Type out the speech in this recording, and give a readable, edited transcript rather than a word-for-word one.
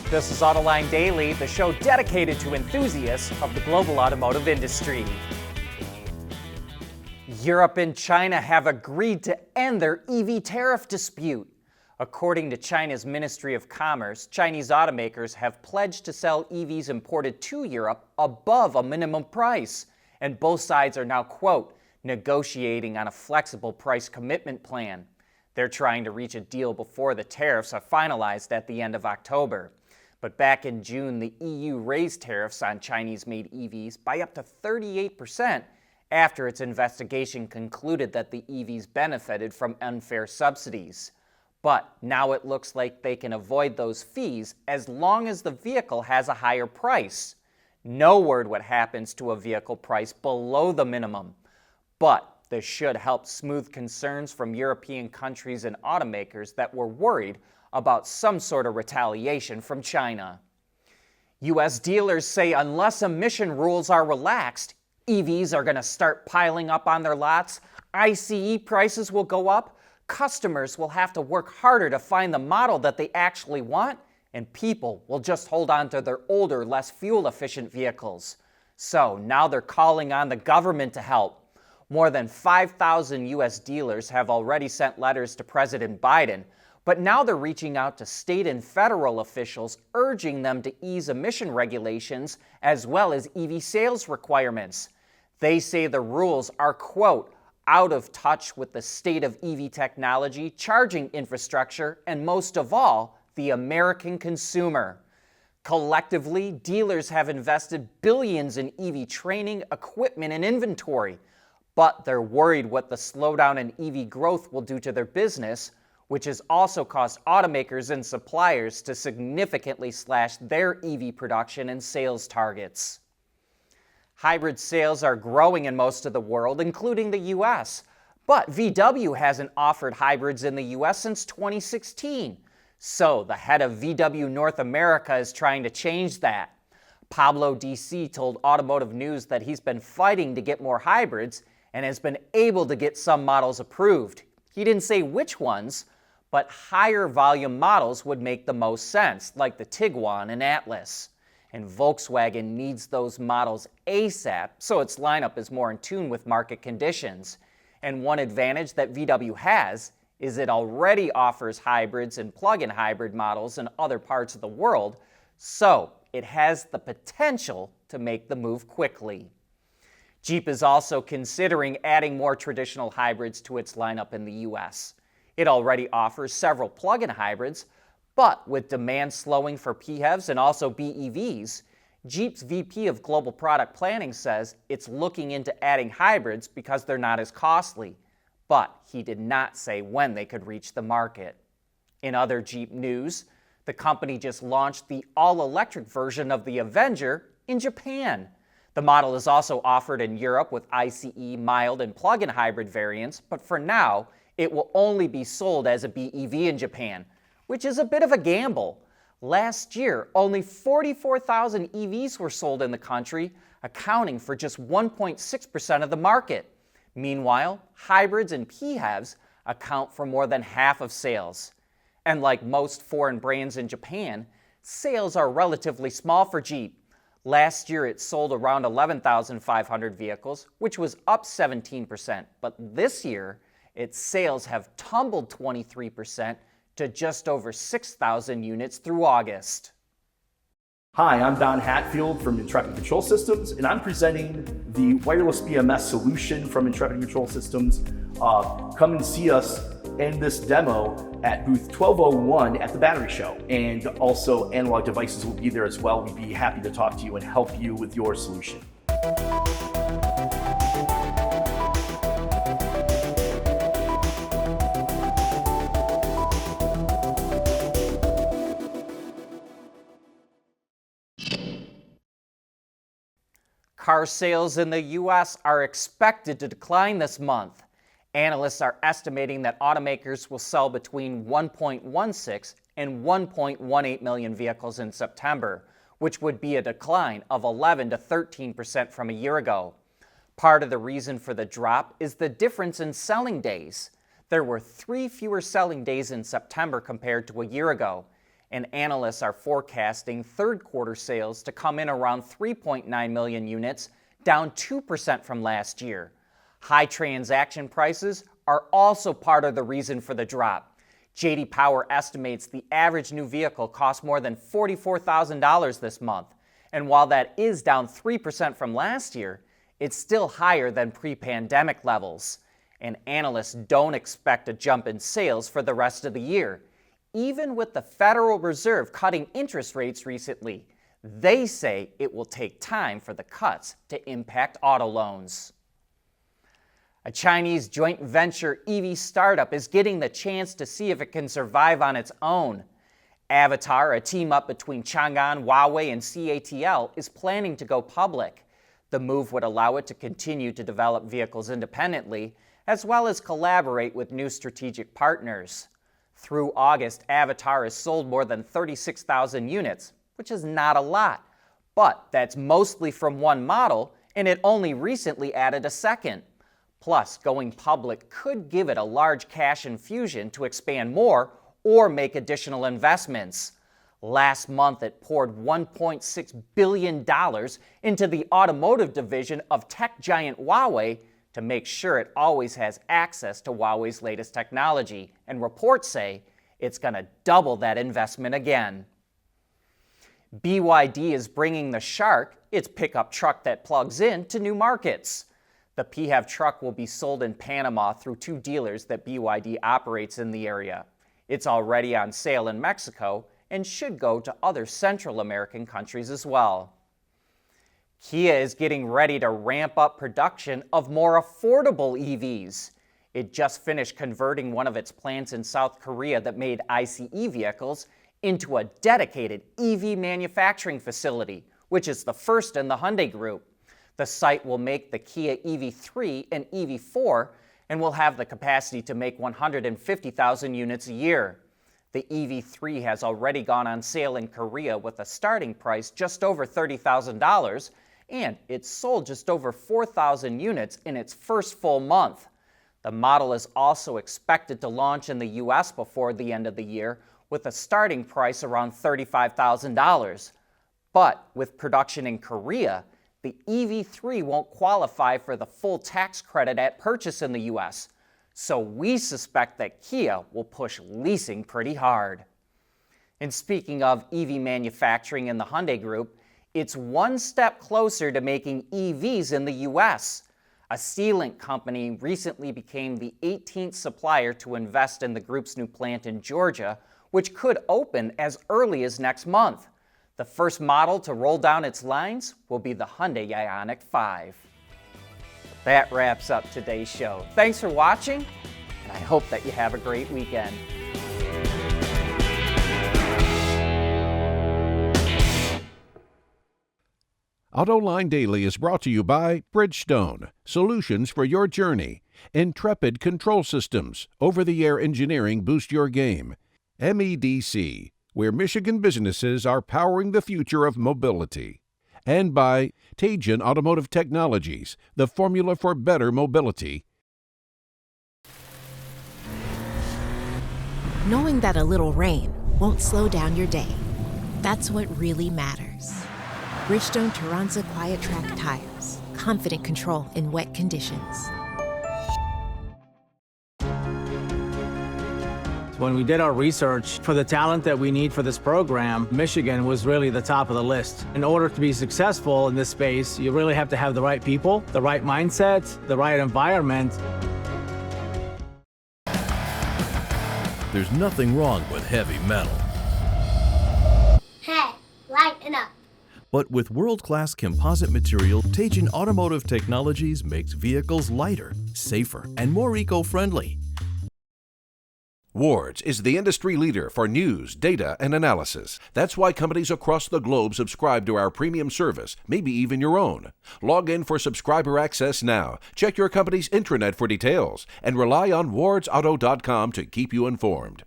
This is Autoline Daily, the show dedicated to enthusiasts of the global automotive industry. Europe and China have agreed to end their EV tariff dispute. According to China's Ministry of Commerce, Chinese automakers have pledged to sell EVs imported to Europe above a minimum price, and both sides are now, quote, negotiating on a flexible price commitment plan. They're trying to reach a deal before the tariffs are finalized at the end of October. But back in June, the EU raised tariffs on Chinese-made EVs by up to 38% after its investigation concluded that the EVs benefited from unfair subsidies. But now it looks like they can avoid those fees as long as the vehicle has a higher price. No word what happens to a vehicle price below the minimum. But this should help smooth concerns from European countries and automakers that were worried about some sort of retaliation from China. U.S. dealers say unless emission rules are relaxed, EVs are going to start piling up on their lots, ICE prices will go up, customers will have to work harder to find the model that they actually want, and people will just hold on to their older, less fuel-efficient vehicles. So now they're calling on the government to help. More than 5,000 U.S. dealers have already sent letters to President Biden, but now they're reaching out to state and federal officials, urging them to ease emission regulations as well as EV sales requirements. They say the rules are, quote, out of touch with the state of EV technology, charging infrastructure, and most of all, the American consumer. Collectively, dealers have invested billions in EV training, equipment, and inventory, but they're worried what the slowdown in EV growth will do to their business, which has also caused automakers and suppliers to significantly slash their EV production and sales targets. Hybrid sales are growing in most of the world, including the U.S., but VW hasn't offered hybrids in the U.S. since 2016. So the head of VW North America is trying to change that. Pablo DC told Automotive News that he's been fighting to get more hybrids and has been able to get some models approved. He didn't say which ones, but higher volume models would make the most sense, like the Tiguan and Atlas. And Volkswagen needs those models ASAP, so its lineup is more in tune with market conditions. And one advantage that VW has is it already offers hybrids and plug-in hybrid models in other parts of the world, so it has the potential to make the move quickly. Jeep is also considering adding more traditional hybrids to its lineup in the U.S. It already offers several plug-in hybrids, but with demand slowing for PHEVs and also BEVs, Jeep's VP of Global Product Planning says it's looking into adding hybrids because they're not as costly, but he did not say when they could reach the market. In other Jeep news, the company just launched the all-electric version of the Avenger in Japan. The model is also offered in Europe with ICE, mild, and plug-in hybrid variants, but for now, it will only be sold as a BEV in Japan, which is a bit of a gamble. Last year, only 44,000 EVs were sold in the country, accounting for just 1.6% of the market. Meanwhile, hybrids and PHEVs account for more than half of sales. And like most foreign brands in Japan, sales are relatively small for Jeep. Last year, it sold around 11,500 vehicles, which was up 17%, but this year, its sales have tumbled 23% to just over 6,000 units through August. Hi, I'm Don Hatfield from Intrepid Control Systems, and I'm presenting the wireless BMS solution from Intrepid Control Systems. Come and see us in this demo at booth 1201 at the Battery Show. And also Analog Devices will be there as well. We'd be happy to talk to you and help you with your solution. Car sales in the U.S. are expected to decline this month. Analysts are estimating that automakers will sell between 1.16 and 1.18 million vehicles in September, which would be a decline of 11 to 13% from a year ago. Part of the reason for the drop is the difference in selling days. There were 3 fewer selling days in September compared to a year ago. and analysts are forecasting third quarter sales to come in around 3.9 million units, down 2% from last year. High transaction prices are also part of the reason for the drop. J.D. Power estimates the average new vehicle cost more than $44,000 this month, and while that is down 3% from last year, it's still higher than pre-pandemic levels. And analysts don't expect a jump in sales for the rest of the year. Even with the Federal Reserve cutting interest rates recently, they say it will take time for the cuts to impact auto loans. A Chinese joint venture EV startup is getting the chance to see if it can survive on its own. Avatr, a team-up between Chang'an, Huawei, and CATL, is planning to go public. The move would allow it to continue to develop vehicles independently, as well as collaborate with new strategic partners. Through August, Avatr has sold more than 36,000 units, which is not a lot. But that's mostly from one model, and it only recently added a second. Plus, going public could give it a large cash infusion to expand more or make additional investments. Last month, it poured $1.6 billion into the automotive division of tech giant Huawei to make sure it always has access to Huawei's latest technology, and reports say it's going to double that investment again. BYD is bringing the Shark, its pickup truck that plugs in, to new markets. The PHEV truck will be sold in Panama through two dealers that BYD operates in the area. It's already on sale in Mexico and should go to other Central American countries as well. Kia is getting ready to ramp up production of more affordable EVs. It just finished converting one of its plants in South Korea that made ICE vehicles into a dedicated EV manufacturing facility, which is the first in the Hyundai group. The site will make the Kia EV3 and EV4 and will have the capacity to make 150,000 units a year. The EV3 has already gone on sale in Korea with a starting price just over $30,000, and it's sold just over 4,000 units in its first full month. The model is also expected to launch in the US before the end of the year with a starting price around $35,000. But with production in Korea, the EV3 won't qualify for the full tax credit at purchase in the US, so we suspect that Kia will push leasing pretty hard. And speaking of EV manufacturing in the Hyundai Group, it's one step closer to making EVs in the US. A Sealant company recently became the 18th supplier to invest in the group's new plant in Georgia, which could open as early as next month. The first model to roll down its lines will be the Hyundai Ioniq 5. That wraps up today's show. Thanks for watching, and I hope that you have a great weekend. Autoline Daily is brought to you by Bridgestone, solutions for your journey. Intrepid Control Systems, over-the-air engineering boost your game. MEDC, where Michigan businesses are powering the future of mobility. And by Teijin Automotive Technologies, the formula for better mobility. Knowing that a little rain won't slow down your day, that's what really matters. Bridgestone Turanza Quiet Track tires, confident control in wet conditions. When we did our research for the talent that we need for this program, Michigan was really the top of the list. In order to be successful in this space, you really have to have the right people, the right mindset, the right environment. There's nothing wrong with heavy metal. Hey, lighten up. But with world-class composite material, Teijin Automotive Technologies makes vehicles lighter, safer, and more eco-friendly. Wards is the industry leader for news, data, and analysis. That's why companies across the globe subscribe to our premium service, maybe even your own. Log in for subscriber access now. Check your company's intranet for details, and rely on wardsauto.com to keep you informed.